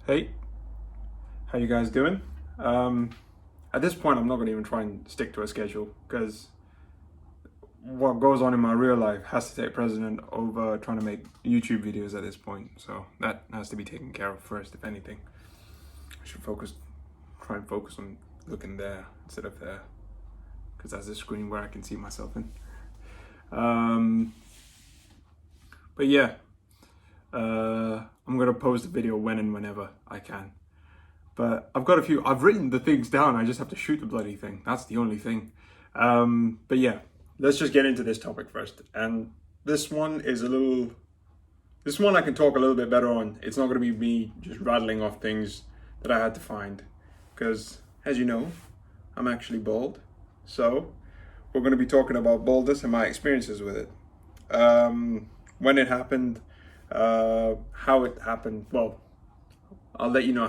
Hey, how you guys doing? At this point, I'm not going to even try and stick to a schedule because what goes on in my real life has to take precedent over trying to make YouTube videos at this point. So that has to be taken care of first, if anything. I should try and focus on looking there instead of there because that's a screen where I can see myself in. But yeah, I'm going to post a video when and whenever I can. But I've written the things down. I just have to shoot the bloody thing. That's the only thing. But yeah, let's just get into this topic first. And this one I can talk a little bit better on. It's not going to be me just rattling off things that I had to find. Because, as you know, I'm actually bald. So, we're going to be talking about baldness and my experiences with it. When it happened, how it happened, well, I'll let you know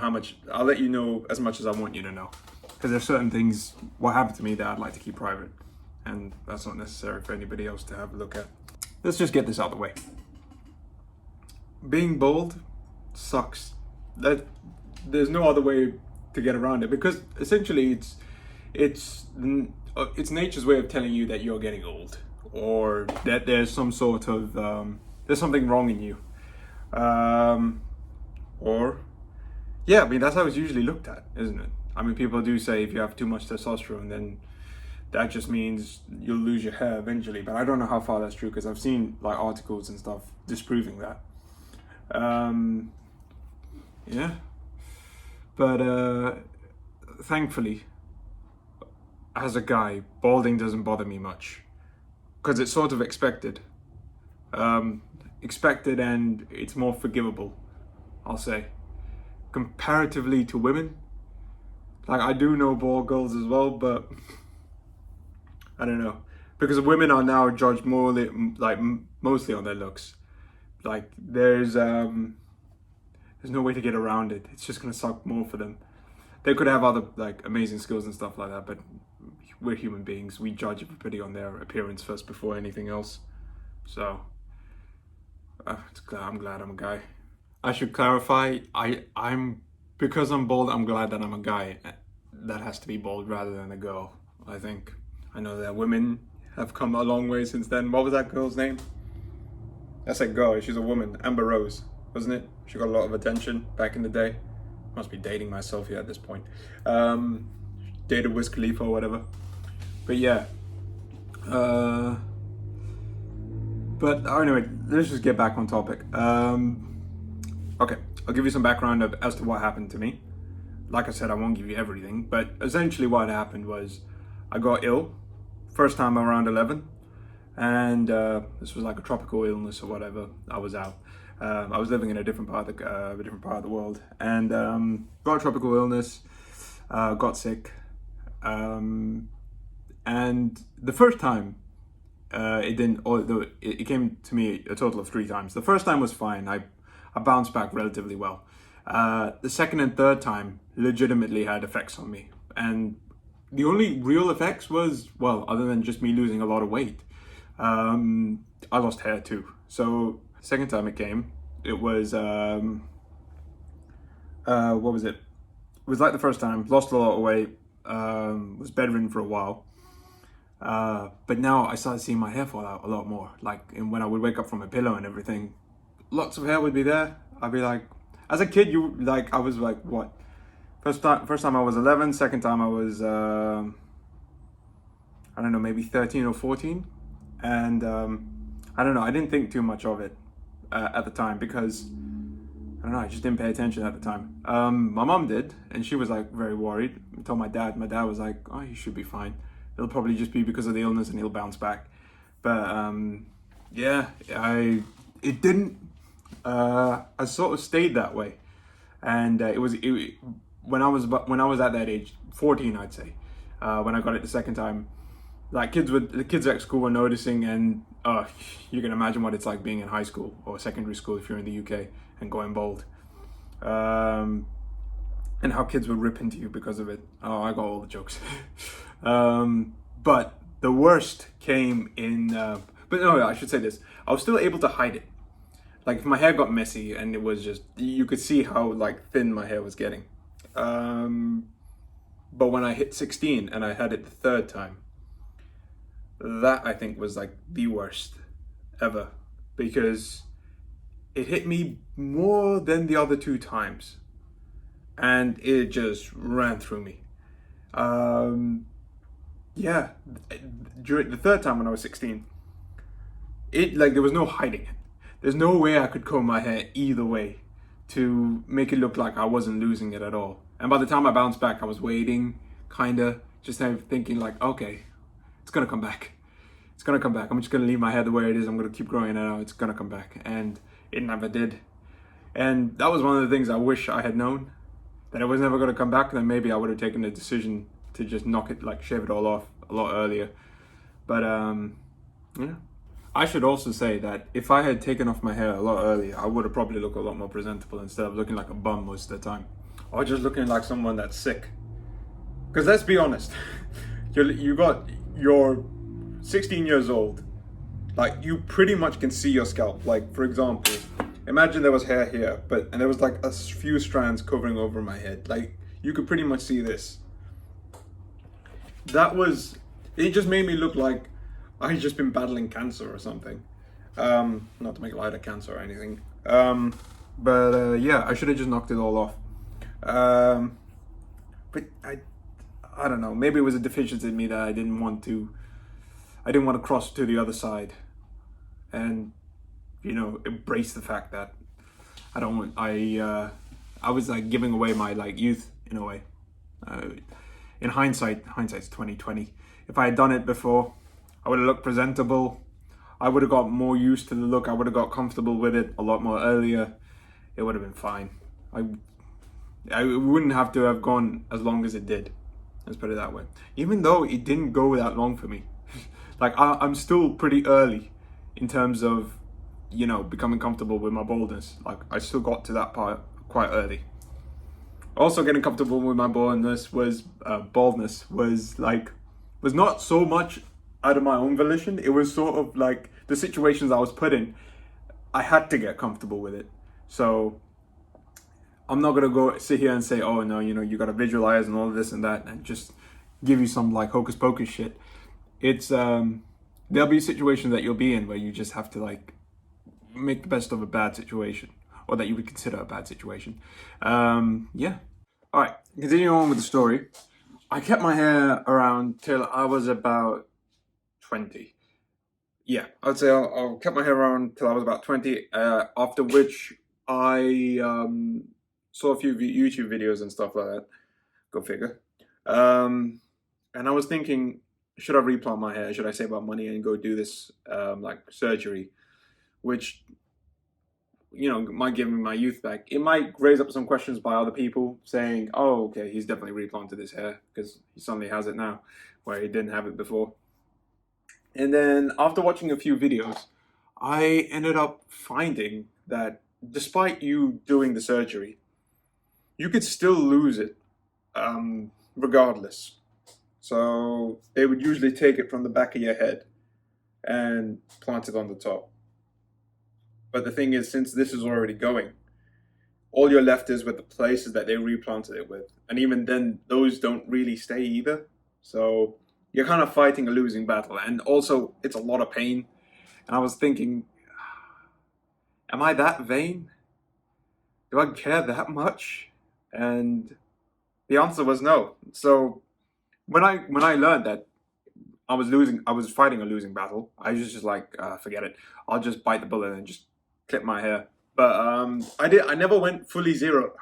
as much as I want you to know. Because there's certain things, what happened to me, that I'd like to keep private. And that's not necessary for anybody else to have a look at. Let's just get this out of the way. Being bald sucks. There's no other way to get around it. Because essentially it's nature's way of telling you that you're getting old. Or that there's some sort of, there's something wrong in you. Yeah, I mean, that's how it's usually looked at, isn't it? I mean, people do say if you have too much testosterone, then that just means you'll lose your hair eventually. But I don't know how far that's true because I've seen like articles and stuff disproving that. Yeah. But thankfully, as a guy, balding doesn't bother me much because it's sort of expected. Expected, and it's more forgivable, I'll say. Comparatively to women, like I do know bald girls as well, but I don't know, because women are now judged more mostly on their looks. Like there's no way to get around it. It's just gonna suck more for them. They could have other like amazing skills and stuff like that, but we're human beings. We judge everybody on their appearance first before anything else. So I'm glad I'm a guy. I should clarify, because I'm bald, I'm glad that I'm a guy that has to be bald rather than a girl, I think. I know that women have come a long way since then. What was that girl's name? That's a girl, she's a woman, Amber Rose, wasn't it? She got a lot of attention back in the day. Must be dating myself here at this point. Dated Wiz Khalifa or whatever. But yeah. But anyway, let's just get back on topic. Okay, I'll give you some background as to what happened to me. Like I said, I won't give you everything, but essentially what happened was I got ill, first time around 11, and this was like a tropical illness or whatever. I was out. I was living in a different part of the world, and got a tropical illness, got sick, and the first time it didn't. Although it came to me a total of 3 times. The first time was fine. I bounced back relatively well. The second and third time legitimately had effects on me. And the only real effects was, well, other than just me losing a lot of weight, I lost hair too. So second time it came, it was, what was it? It was like the first time, lost a lot of weight, was bedridden for a while. But now I started seeing my hair fall out a lot more. Like when I would wake up from a pillow and everything, lots of hair would be there. I'd be like, as a kid, I was like, what? First time I was 11. Second time I was, I don't know, maybe 13 or 14. And I don't know, I didn't think too much of it at the time because, I don't know, I just didn't pay attention at the time. My mom did, and she was like very worried. I told my dad was like, oh, you should be fine. It'll probably just be because of the illness and he'll bounce back. But yeah, it didn't. I sort of stayed that way, and when I was at that age, 14, I'd say, when I got it the second time, like the kids at school were noticing, and you can imagine what it's like being in high school or secondary school if you're in the UK and going bald, and how kids would rip into you because of it. Oh, I got all the jokes. But the worst came in. But no, I should say this. I was still able to hide it. like if my hair got messy and it was just, you could see how like thin my hair was getting. But when I hit 16 and I had it the third time, that I think was like the worst ever, because it hit me more than the other two times and it just ran through me. Yeah, during the third time when I was 16, it like there was no hiding it. There's no way I could comb my hair either way to make it look like I wasn't losing it at all. And by the time I bounced back, I was waiting, kinda, just thinking like, okay, it's gonna come back. It's gonna come back. I'm just gonna leave my hair the way it is. I'm gonna keep growing it out. It's gonna come back. And it never did. And that was one of the things I wish I had known, that it was never gonna come back. Then maybe I would have taken the decision to just knock it, like shave it all off a lot earlier. But yeah. I should also say that if I had taken off my hair a lot earlier, I would have probably looked a lot more presentable instead of looking like a bum most of the time, or just looking like someone that's sick. Because let's be honest, you're 16 years old, like you pretty much can see your scalp. Like for example, imagine there was hair here, and there was like a few strands covering over my head. Like you could pretty much see this. It just made me look like I had just been battling cancer or something. Not to make light of cancer or anything. Yeah, I should have just knocked it all off. But I don't know. Maybe it was a deficiency in me that I didn't want to cross to the other side, and embrace the fact that I was like giving away my like youth in a way. In hindsight's 2020. If I had done it before, I would have looked presentable. I would have got more used to the look. I would have got comfortable with it a lot more earlier. It would have been fine. I wouldn't have to have gone as long as it did. Let's put it that way. Even though it didn't go that long for me. Like I'm still pretty early in terms of, becoming comfortable with my baldness. Like I still got to that part quite early. Also getting comfortable with my baldness was not so much out of my own volition. It was sort of like the situations I was put in, I had to get comfortable with it. So I'm not gonna sit here and say, oh no, you gotta visualize and all of this and that and just give you some like hocus pocus shit. It's there'll be situations that you'll be in where you just have to like make the best of a bad situation, or that you would consider a bad situation. Yeah. All right, continuing on with the story. I kept my hair around till I was about 20. Yeah, I'd say I kept my hair around till I was about 20, after which I saw a few YouTube videos and stuff like that. Go figure. And I was thinking, should I replant my hair? Should I save up money and go do this like surgery? Which, might give me my youth back. It might raise up some questions by other people saying, oh, okay, he's definitely replanted his hair because he suddenly has it now where he didn't have it before. And then after watching a few videos, I ended up finding that despite you doing the surgery, you could still lose it regardless. So they would usually take it from the back of your head and plant it on the top. But the thing is, since this is already going, all you're left is with the places that they replanted it with. And even then, those don't really stay either. So you're kind of fighting a losing battle. And also, it's a lot of pain. And I was thinking, am I that vain? Do I care that much? And the answer was no. So when I learned that I was fighting a losing battle, I was just like, forget it. I'll just bite the bullet and just clip my hair. But I never went fully zero.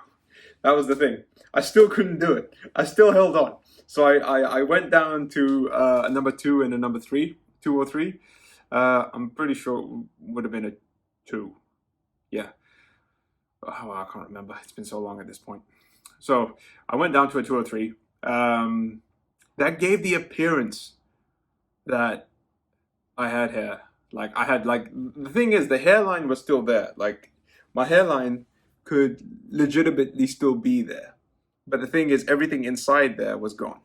That was the thing. I still couldn't do it. I still held on. So I went down to a number 2 and a number 3, 2 or 3. I'm pretty sure it would have been a 2. Yeah. Oh, I can't remember. It's been so long at this point. So I went down to a 2 or 3. That gave the appearance that I had hair. The thing is, the hairline was still there. Like, my hairline could legitimately still be there. But the thing is, everything inside there was gone.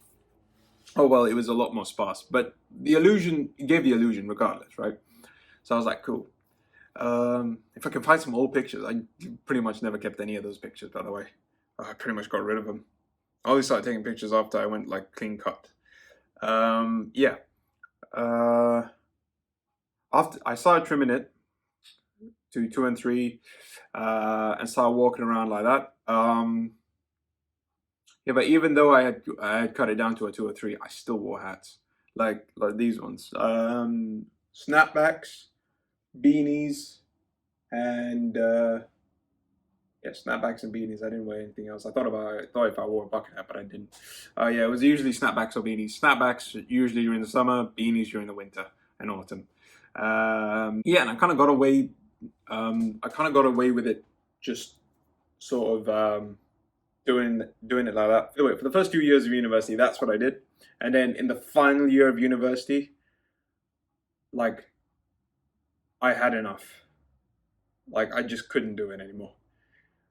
Oh, well, it was a lot more sparse. But it gave the illusion regardless, right? So I was like, cool. If I can find some old pictures, I pretty much never kept any of those pictures, by the way. I pretty much got rid of them. I only started taking pictures after I went like clean cut. Yeah. Uh, After I started trimming it to 2 and 3, and started walking around like that. Yeah, but even though I had cut it down to a 2 or 3, I still wore hats like these ones. Snapbacks, beanies, and yeah, snapbacks and beanies. I didn't wear anything else. I thought if I wore a bucket hat, but I didn't. Yeah, it was usually snapbacks or beanies. Snapbacks usually during the summer, beanies during the winter and autumn. Yeah, and I kind of got away. I kind of got away with it, just sort of doing it like that. Anyway, for the first 2 years of university, that's what I did, and then in the final year of university, like I had enough. Like I just couldn't do it anymore.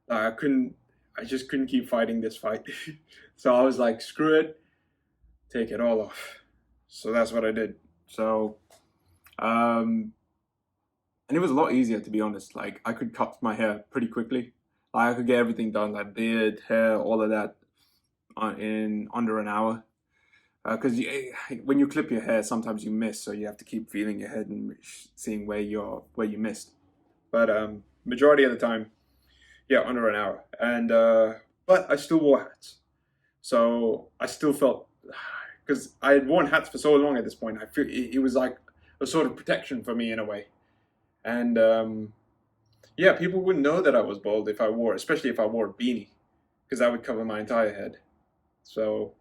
I couldn't. I just couldn't keep fighting this fight. So I was like, screw it, take it all off. So that's what I did. So, and it was a lot easier, to be honest. Like I could cut my hair pretty quickly. Like I could get everything done, like beard, hair, all of that, in under an hour. Because when you clip your hair, sometimes you miss, so you have to keep feeling your head and seeing where you missed. But majority of the time, yeah, under an hour. And but I still wore hats, so I still felt, because I had worn hats for so long at this point. I feel it was like a sort of protection for me in a way. And yeah, people wouldn't know that I was bald if I wore, especially if I wore a beanie, because that would cover my entire head. So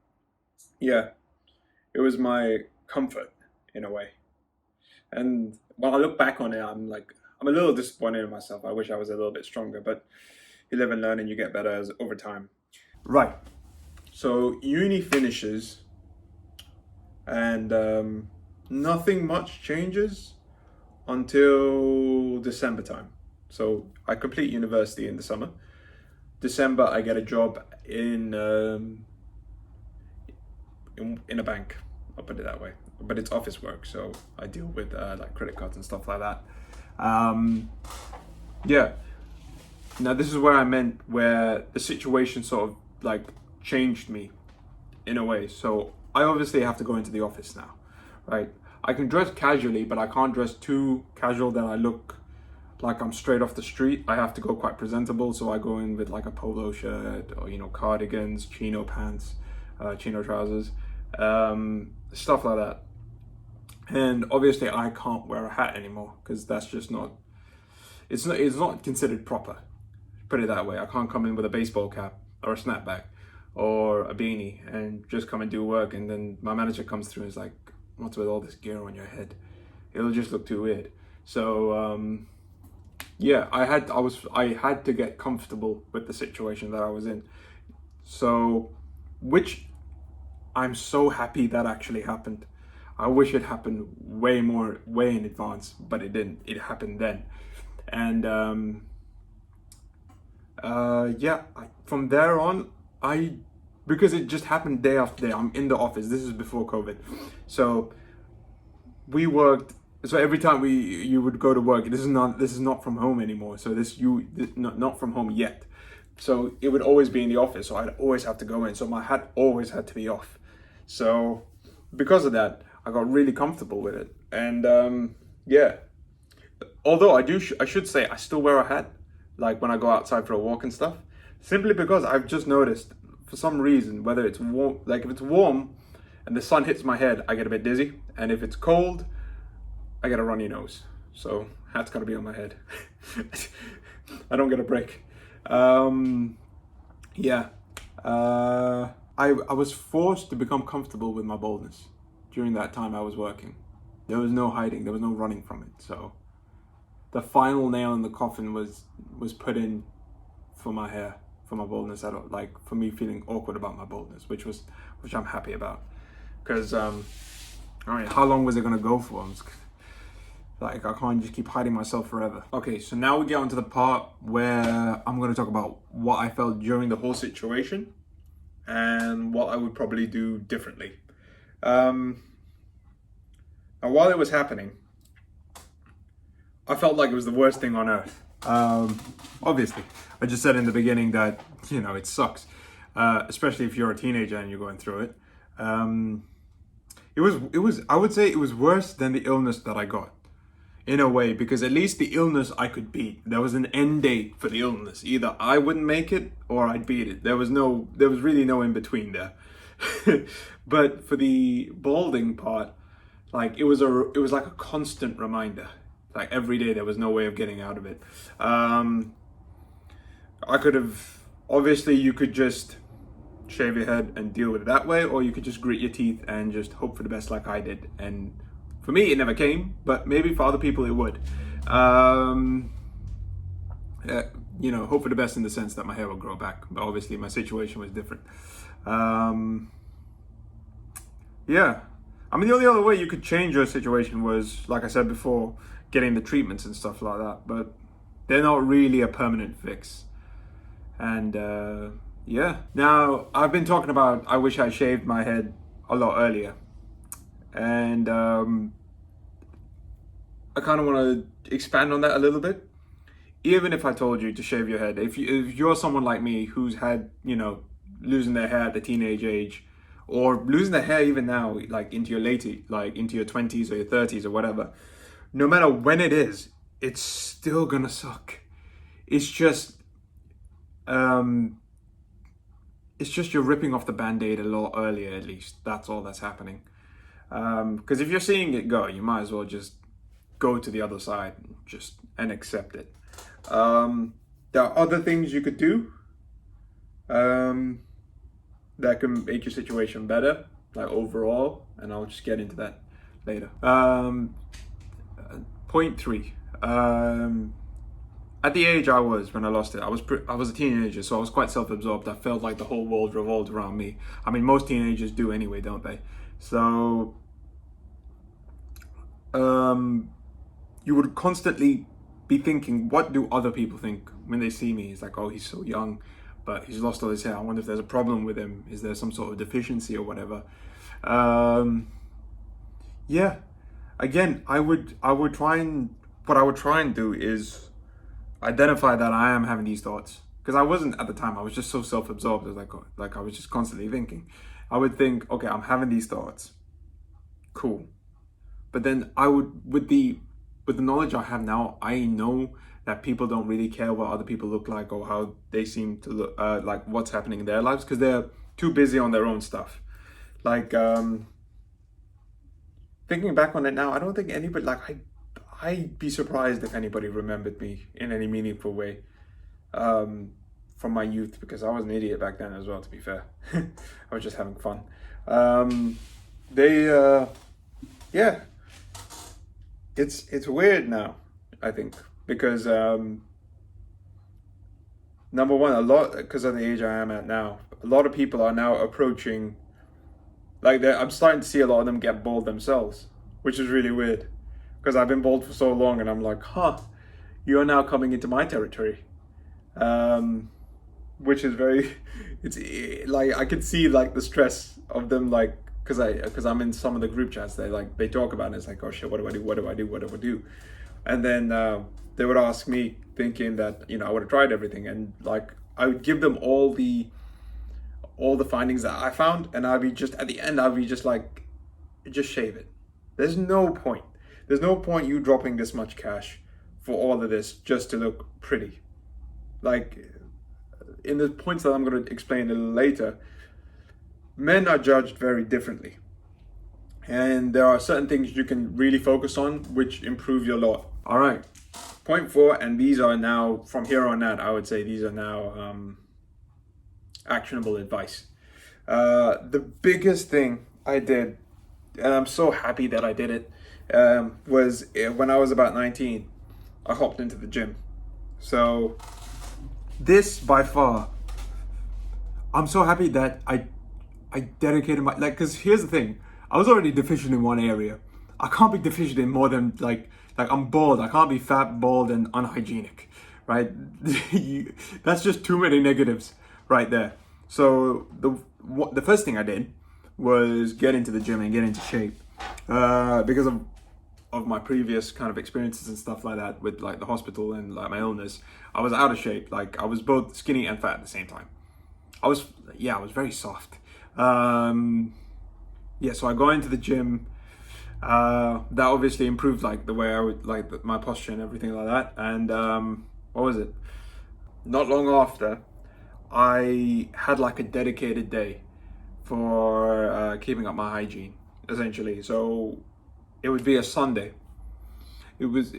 yeah, it was my comfort in a way. And when I look back on it, I'm a little disappointed in myself. I wish I was a little bit stronger, but you live and learn and you get better over time. Right. So uni finishes, and nothing much changes until December time. So I complete university in the summer. December, I get a job in a bank. I'll put it that way. But it's office work, so I deal with like credit cards and stuff like that. Yeah. Now this is where where the situation sort of like changed me in a way. So I obviously have to go into the office now, right? I can dress casually, but I can't dress too casual that I look like I'm straight off the street. I have to go quite presentable, so I go in with like a polo shirt or cardigans, chino pants, chino trousers, stuff like that. And obviously, I can't wear a hat anymore because that's just not. It's not considered proper. Put it that way. I can't come in with a baseball cap or a snapback or a beanie and just come and do work, and then my manager comes through and is like, "What's with all this gear on your head?" It'll just look too weird. So yeah, I had to get comfortable with the situation that I was in. So, which I'm so happy that actually happened. I wish it happened way in advance, but it didn't. It happened then, and yeah. From there on, because it just happened day after day. I'm in the office. This is before COVID, so we worked. So every time you would go to work, this is not from home anymore. So not from home yet. So it would always be in the office. So I'd always have to go in. So my hat always had to be off. So because of that, I got really comfortable with it. And yeah, although I should say I still wear a hat, like when I go outside for a walk and stuff, simply because I've just noticed for some reason, whether it's warm, like if it's warm and the sun hits my head, I get a bit dizzy, and if it's cold, I get a runny nose. So hat's gotta be on my head. I don't get a break. Yeah. I was forced to become comfortable with my baldness during that time I was working. There was no hiding, there was no running from it. So the final nail in the coffin was put in for my hair, for my baldness. I don't like for me feeling awkward about my baldness, which I'm happy about. Because I mean, how long was it gonna go for? Like I can't just keep hiding myself forever. Okay, so now we get on to the part where I'm gonna talk about what I felt during the whole situation and what I would probably do differently. Now while it was happening, I felt like it was the worst thing on earth. Obviously, I just said in the beginning that, it sucks, especially if you're a teenager and you're going through it. I would say it was worse than the illness that I got, in a way, because at least the illness I could beat. There was an end date for the illness. Either I wouldn't make it or I'd beat it. There was really no in between there. But for the balding part, like it was like a constant reminder. Like every day there was no way of getting out of it. I could have, obviously you could just shave your head and deal with it that way, or you could just grit your teeth and just hope for the best like I did. And for me, it never came, but maybe for other people it would. Hope for the best in the sense that my hair will grow back. But obviously my situation was different. Yeah. I mean, the only other way you could change your situation was, like I said before, getting the treatments and stuff like that. But they're not really a permanent fix. And yeah. Now, I've been talking about I wish I shaved my head a lot earlier. And I kind of want to expand on that a little bit. Even if I told you to shave your head, if you're someone like me who's had, losing their hair at the teenage age, or losing their hair even now, like into your 20s or your 30s or whatever, no matter when it is, it's still gonna suck. It's just you're ripping off the Band-Aid a lot earlier, at least. That's all that's happening. Because if you're seeing it go, you might as well just go to the other side and accept it. There are other things you could do that can make your situation better, like overall, and I'll just get into that later. Point 3. At the age I was when I lost it, I was a teenager, so I was quite self-absorbed. I felt like the whole world revolved around me. I mean, most teenagers do anyway, don't they? So you would constantly be thinking, what do other people think when they see me? It's like, oh, he's so young, but he's lost all his hair. I wonder if there's a problem with him. Is there some sort of deficiency or whatever? Yeah. Again, what I would try and do is identify that I am having these thoughts, because I wasn't at the time. I was just so self-absorbed. It was like I was just constantly thinking. I would think, okay, I'm having these thoughts. Cool. But then I would, with the knowledge I have now, I know that people don't really care what other people look like or how they seem to look, like what's happening in their lives, because they're too busy on their own stuff. Like, thinking back on it now, I don't think anybody, I'd be surprised if anybody remembered me in any meaningful way from my youth, because I was an idiot back then as well, to be fair. I was just having fun. Yeah. It's weird now, I think, because number one, because of the age I am at now, a lot of people are now approaching, I'm starting to see a lot of them get bald themselves, which is really weird, because I've been bald for so long, and I'm like, you're now coming into my territory, which is very, it's like, I could see like the stress of them, like, because I'm in some of the group chats, they talk about it, and it's like, oh shit, what do I do? And then they would ask me, thinking that, I would have tried everything, and like I would give them all the findings that I found, and at the end I'd be just like, just shave it. There's no point you dropping this much cash for all of this just to look pretty. Like, in the points that I'm going to explain a little later, men are judged very differently, and there are certain things you can really focus on which improve your lot. All right, point 4, and these are now, from here on out, I would say these are now actionable advice. The biggest thing I did, and I'm so happy that I did it, was when I was about 19, I hopped into the gym. So this, by far, I'm so happy that I dedicated because here's the thing, I was already deficient in one area. I can't be deficient in more than like I'm bald. I can't be fat, bald, and unhygienic, right? That's just too many negatives right there. So the first thing I did was get into the gym and get into shape, because of my previous kind of experiences and stuff like that with like the hospital and like my illness, I was out of shape. Like I was both skinny and fat at the same time. I was very soft. So I got into the gym. That obviously improved like the way I would like my posture and everything like that. And what was it? Not long after, I had like a dedicated day for keeping up my hygiene, essentially. So it would be a Sunday. It was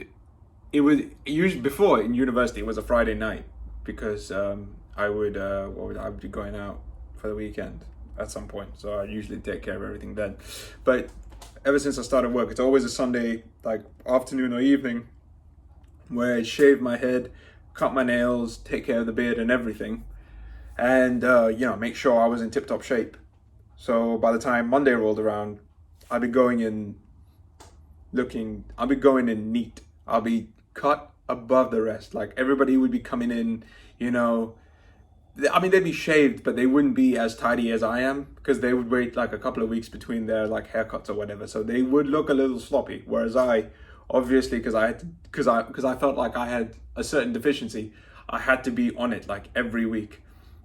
usually before in university it was a Friday night because I would be going out for the weekend at some point. So I usually take care of everything then. But ever since I started work, it's always a Sunday, like afternoon or evening, where I shave my head, cut my nails, take care of the beard and everything, and make sure I was in tip-top shape. So by the time Monday rolled around, I'd be going in neat. I'll be cut above the rest. Like everybody would be coming in, they'd be shaved, but they wouldn't be as tidy as I am because they would wait like a couple of weeks between their like haircuts or whatever. So they would look a little sloppy. Whereas I, obviously, because I felt like I had a certain deficiency, I had to be on it like every week.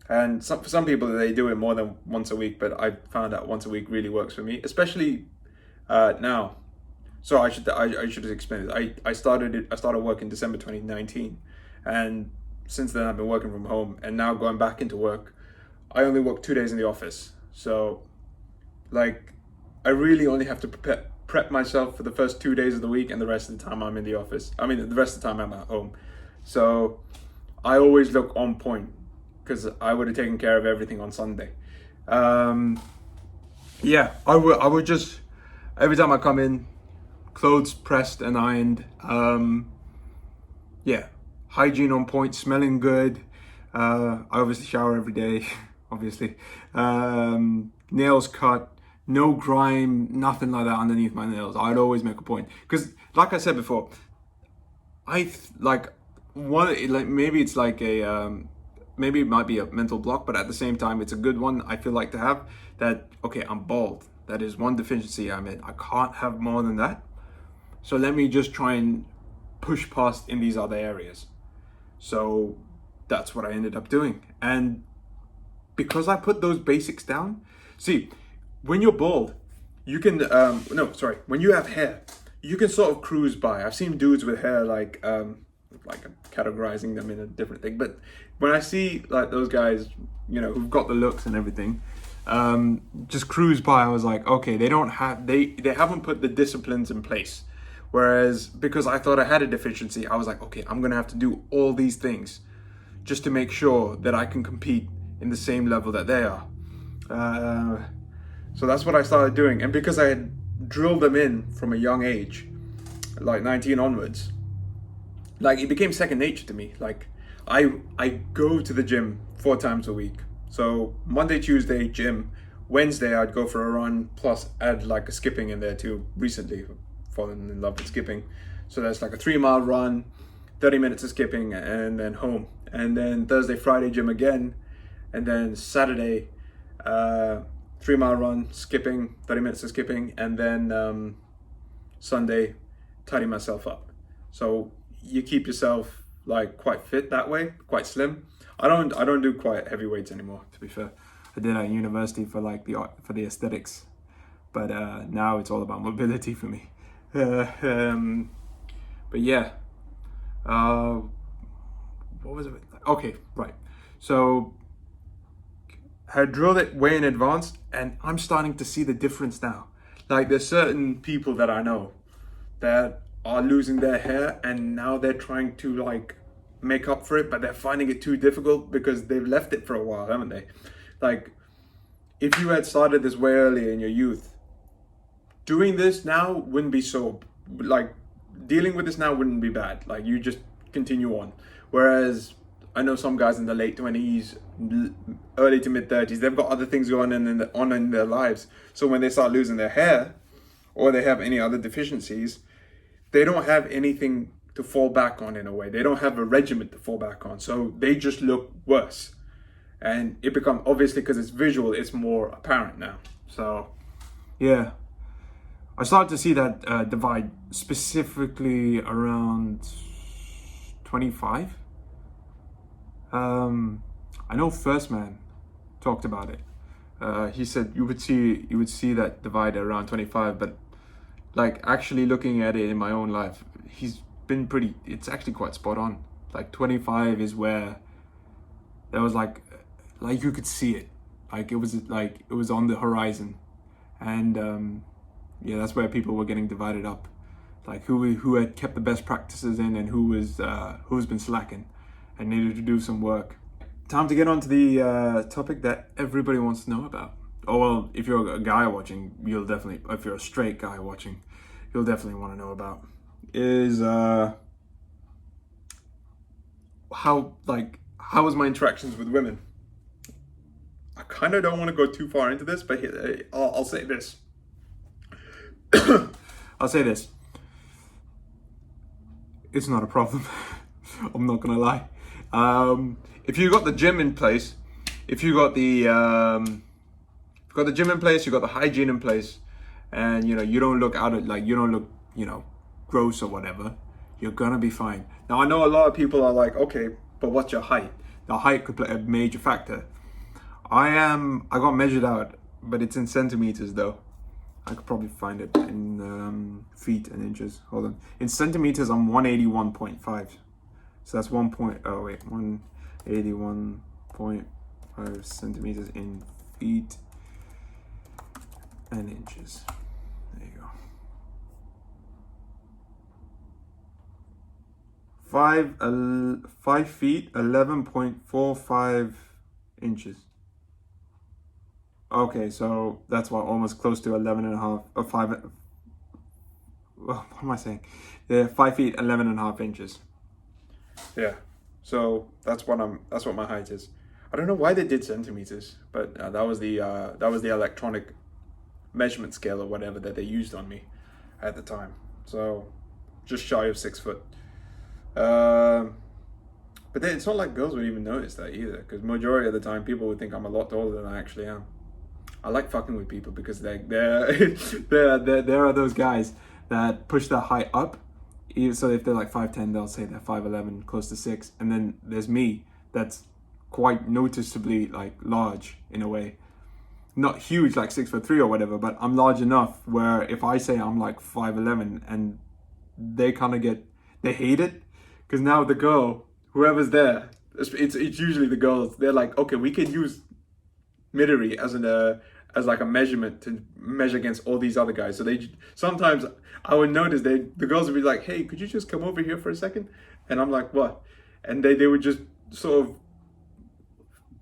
And for some people, they do it more than once a week, but I found out once a week really works for me, especially now. So I should explain it. I started work in December 2019, and since then I've been working from home, and now going back into work, I only work 2 days in the office. So like I really only have to prep myself for the first 2 days of the week, and the rest of the time I'm in the office. I mean, the rest of the time I'm at home. So I always look on point because I would have taken care of everything on Sunday. I would just, every time I come in, clothes pressed and ironed. Hygiene on point, smelling good. I obviously shower every day, obviously. Nails cut, no grime, nothing like that underneath my nails. I'd always make a point. Because like I said before, maybe it's like maybe it might be a mental block, but at the same time, it's a good one I feel like to have that, okay, I'm bald. That is one deficiency I'm in. I can't have more than that. So let me just try and push past in these other areas. So that's what I ended up doing. And because I put those basics down, see, when you're bald, you can, when you have hair, you can sort of cruise by. I've seen dudes with hair like I'm categorizing them in a different thing. But when I see like those guys, who've got the looks and everything, just cruise by, I was like, okay, they haven't put the disciplines in place. Whereas because I thought I had a deficiency, I was like, okay, I'm gonna have to do all these things just to make sure that I can compete in the same level that they are. So that's what I started doing. And because I had drilled them in from a young age, like 19 onwards, like it became second nature to me. Like I go to the gym 4 times a week. So Monday, Tuesday, gym. Wednesday, I'd go for a run, plus add like a skipping in there too. Recently, fallen in love with skipping. So that's like a 3-mile run, 30 minutes of skipping, and then home. And then Thursday, Friday, gym again. And then Saturday, 3-mile run, skipping, 30 minutes of skipping. And then Sunday, tidy myself up. So you keep yourself like quite fit that way, quite slim. I don't do quite heavy weights anymore, to be fair. I did at university for like for the aesthetics, but now it's all about mobility for me. But yeah, what was it? Okay, right. So I drilled it way in advance, and I'm starting to see the difference now. Like there's certain people that I know that are losing their hair, and now they're trying to like make up for it, but they're finding it too difficult because they've left it for a while, haven't they? Like if you had started this way early in your youth, doing this now wouldn't be so, like dealing with this now wouldn't be bad. Like you just continue on. Whereas I know some guys in the late 20s, early to mid 30s, they've got other things going on in their lives. So when they start losing their hair or they have any other deficiencies, they don't have anything to fall back on in a way. They don't have a regimen to fall back on. So they just look worse. And it becomes, obviously because it's visual, it's more apparent now. So yeah. I started to see that divide specifically around 25. I know First Man talked about it. He said you would see that divide around 25, but like actually looking at it in my own life, he's been pretty. It's actually quite spot on. Like 25 is where there was like you could see it, like it was on the horizon, and yeah, that's where people were getting divided up, like who had kept the best practices in and who's been slacking and needed to do some work. Time to get on to the topic that everybody wants to know about. Oh well, if you're a guy watching, if you're a straight guy watching, you'll definitely want to know about is how was my interactions with women. I kind of don't want to go too far into this, but I'll say this. I'll say this. It's not a problem. I'm not gonna lie. If you got the gym in place, if you got the gym in place, you got the hygiene in place, and you don't look gross or whatever, you're gonna be fine. Now I know a lot of people are like, okay, but what's your height? Now height could play a major factor. I got measured out, but it's in centimeters though. I could probably find it in feet and inches. Hold on. In centimeters, I'm 181.5. So that's 181.5 centimeters in feet and inches. There you go. 5 feet, 11.45 inches. Okay, so that's almost close to 11 and a half, or 5, what am I saying? Yeah, 5 feet, 11 and a half inches. Yeah, so that's what my height is. I don't know why they did centimeters, but that was the electronic measurement scale or whatever that they used on me at the time. So just shy of 6 foot. But then it's not like girls would even notice that either, because majority of the time people would think I'm a lot taller than I actually am. I like fucking with people because there are those guys that push their height up. So if they're like 5'10", they'll say they're 5'11", close to 6. And then there's me that's quite noticeably like large in a way. Not huge like 6'3" or whatever, but I'm large enough where if I say I'm like 5'11", and they kind of they hate it, because now the girl, whoever's there, it's usually the girls, they're like, okay, we can use middery as like a measurement to measure against all these other guys. So sometimes I would notice the girls would be like, hey, could you just come over here for a second? And I'm like, what? And they would just sort of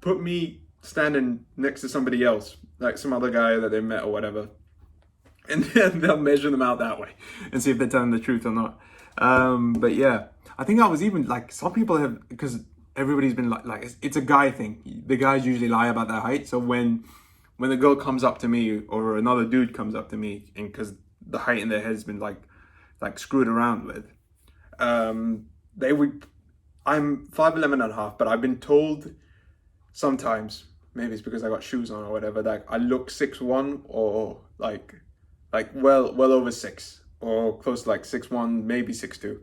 put me standing next to somebody else, like some other guy that they met or whatever, and then they'll measure them out that way and see if they're telling the truth or not. But yeah, I think I was even like, some people have, because everybody's been like it's a guy thing. The guys usually lie about their height. So when the girl comes up to me or another dude comes up to me, and because the height in their head has been like screwed around with, I'm 5'11" and a half, but I've been told sometimes, maybe it's because I got shoes on or whatever, that I look 6'1" or like well over 6, or close to like 6'1", maybe 6'2".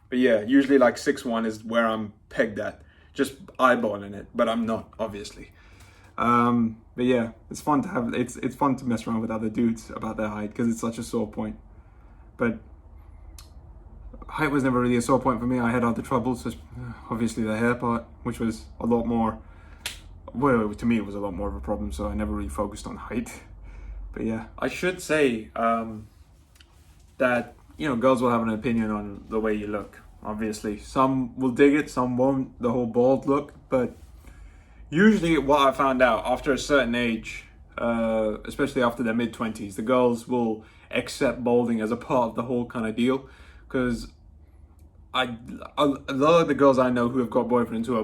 But yeah, usually like 6'1" is where I'm pegged at, just eyeballing it, but I'm not, obviously. But yeah, it's fun to mess around with other dudes about their height, because it's such a sore point. But height was never really a sore point for me. I had other troubles, obviously the hair part, which was a lot more, well, to me it was a lot more of a problem, so I never really focused on height. But yeah, I should say that girls will have an opinion on the way you look. Obviously, some will dig it, some won't, the whole bald look. But usually what I found out, after a certain age, especially after their mid-20s, the girls will accept balding as a part of the whole kind of deal. Because a lot of the girls I know who have got boyfriends who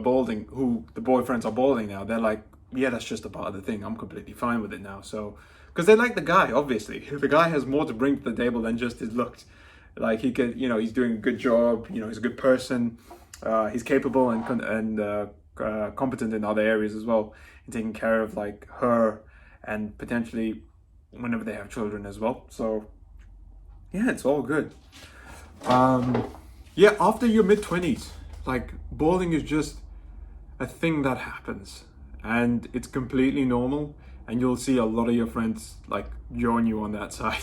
the boyfriends are balding now, they're like, yeah, that's just a part of the thing. I'm completely fine with it now. So, because they like the guy, obviously. The guy has more to bring to the table than just his looks. Like, he could, he's doing a good job, he's a good person, he's capable and competent in other areas as well, in taking care of like her and potentially whenever they have children as well. So yeah, it's all good. Yeah, after your mid-20s, like balding is just a thing that happens, and it's completely normal, and you'll see a lot of your friends like join you on that side.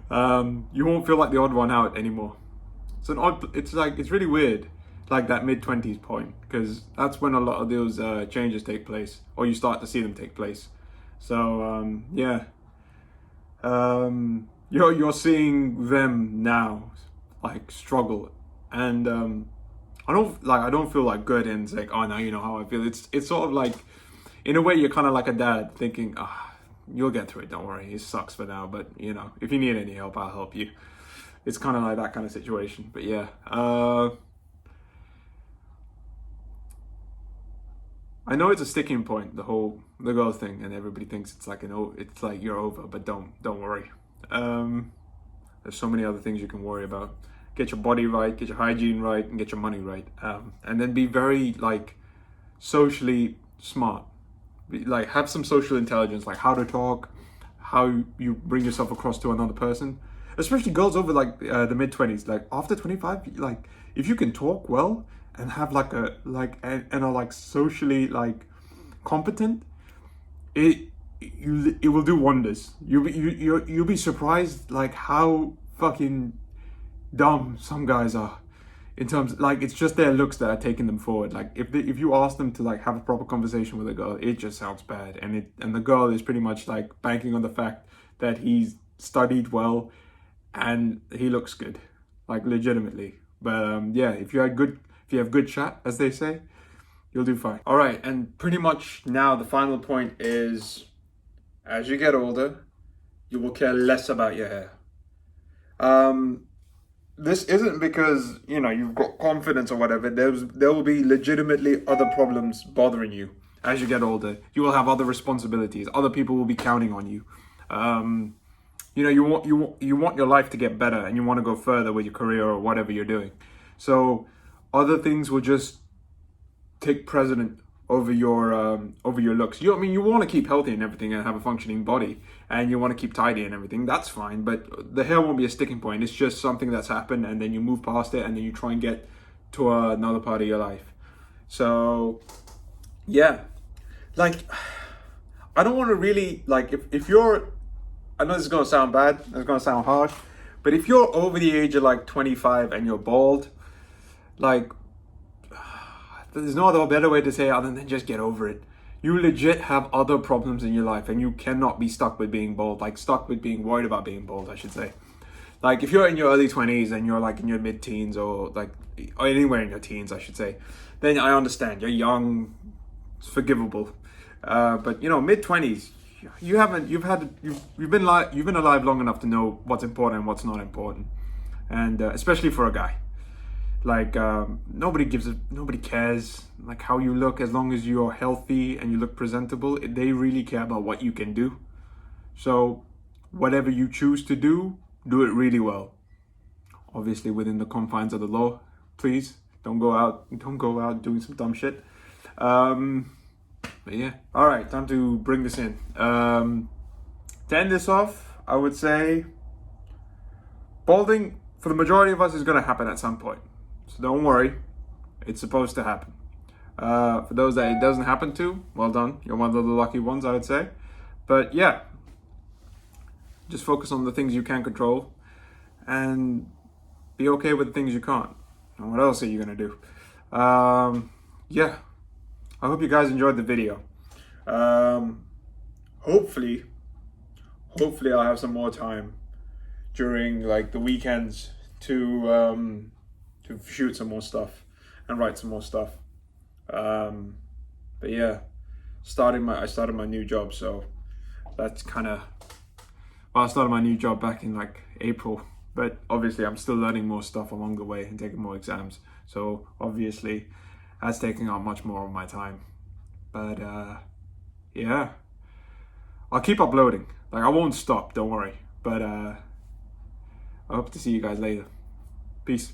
You won't feel like the odd one out anymore. It's like, it's really weird, like that mid-20s point, because that's when a lot of those changes take place, or you start to see them take place. So yeah, you're seeing them now like struggle, and I don't feel like good and it's like, oh, now you know how I feel. It's sort of like, in a way, you're kind of like a dad thinking, ah, you'll get through it, don't worry, it sucks for now, but you know, if you need any help, I'll help you. It's kind of like that kind of situation. But yeah, I know it's a sticking point, the girl thing, and everybody thinks it's like it's like you're over, but don't worry. There's so many other things you can worry about. Get your body right, get your hygiene right, and get your money right, and then be very like socially smart. Like have some social intelligence, like how to talk, how you bring yourself across to another person, especially girls over like the mid-20s. Like after 25, like if you can talk well and have like and are like socially like competent, it will do wonders. You'll be surprised like how fucking dumb some guys are, in terms like it's just their looks that are taking them forward. Like if you ask them to like have a proper conversation with a girl, it just sounds bad, and the girl is pretty much like banking on the fact that he's studied well and he looks good, like legitimately. But yeah, if you have good chat, as they say, you'll do fine. All right, and pretty much now the final point is, as you get older, you will care less about your hair. Um, this isn't because you've got confidence or whatever. There will be legitimately other problems bothering you as you get older. You will have other responsibilities. Other people will be counting on you. You want your life to get better, and you want to go further with your career or whatever you're doing. So other things will just take precedent over your looks. I mean, you want to keep healthy and everything and have a functioning body, and you want to keep tidy and everything. That's fine, but the hair won't be a sticking point. It's just something that's happened, and then you move past it, and then you try and get to another part of your life. So yeah, like I don't want to really like if you're. I know this is gonna sound bad. It's gonna sound harsh, but if you're over the age of like 25 and you're bald, like there's no other better way to say it other than just get over it. You legit have other problems in your life, and you cannot be stuck with being bald, like stuck with being worried about being bald, I should say. Like if you're in your early 20s and you're like in your mid-teens or anywhere in your teens, I should say, then I understand. You're young, it's forgivable. But mid-20s, you've been alive long enough to know what's important and what's not important, and especially for a guy. Like nobody cares like how you look, as long as you're healthy and you look presentable. They really care about what you can do. So whatever you choose to do it really well, obviously within the confines of the law. Please don't go out doing some dumb shit. But yeah, all right, time to bring this in. To end this off, I would say balding for the majority of us is going to happen at some point. So don't worry, it's supposed to happen. For those that it doesn't happen to, well done. You're one of the lucky ones, I would say. But yeah, just focus on the things you can control and be okay with the things you can't. And what else are you going to do? Yeah, I hope you guys enjoyed the video. Hopefully I'll have some more time during like the weekends to shoot some more stuff and write some more stuff. But yeah, I started my new job, so that's kind of, I started my new job back in like April, but obviously I'm still learning more stuff along the way and taking more exams. So obviously that's taking up much more of my time. But yeah, I'll keep uploading. Like I won't stop, don't worry. But I hope to see you guys later. Peace.